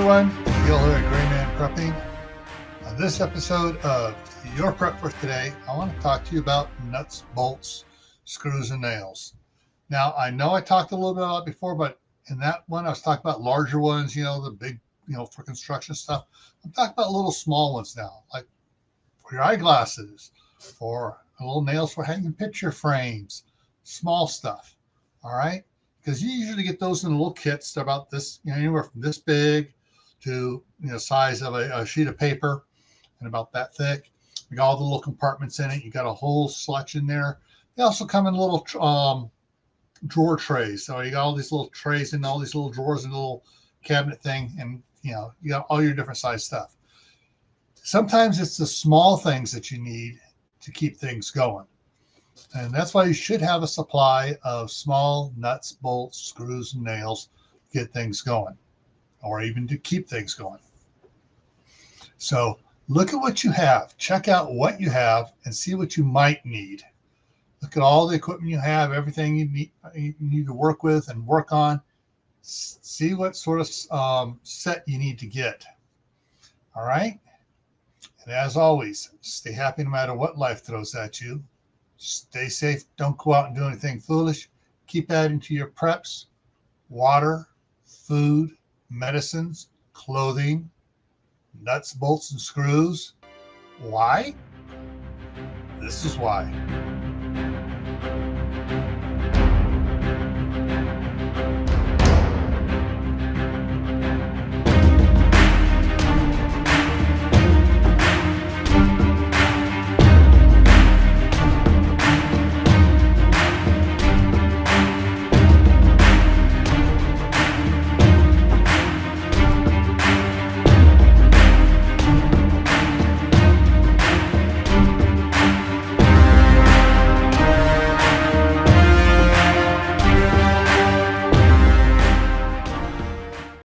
everyone, Gil here at Grayman Prepping. On this episode of Your Prep for Today, I want to talk to you about nuts, bolts, screws, and nails. Now, I know I talked a little bit about it before, but in that one, I was talking about larger ones, the big, for construction stuff. I'm talking about little small ones now, like for your eyeglasses, for little nails for hanging picture frames, small stuff. All right. Because you usually get those in little kits. They're about this, anywhere from this big to size of a sheet of paper and about that thick. You got all the little compartments in it. You got a whole selection there. They also come in little drawer trays. So you got all these little trays and all these little drawers and little cabinet thing, and you got all your different size stuff. Sometimes it's the small things that you need to keep things going. And that's why you should have a supply of small nuts, bolts, screws, and nails to get things going, or even to keep things going. So look at what you have. Check out what you have and see what you might need. Look at all the equipment you have, everything you need to work with and work on. See what sort of set you need to get. All right? And as always, stay happy no matter what life throws at you. Stay safe. Don't go out and do anything foolish. Keep adding to your preps: water, food, medicines, clothing, nuts, bolts, and screws. Why? This is why.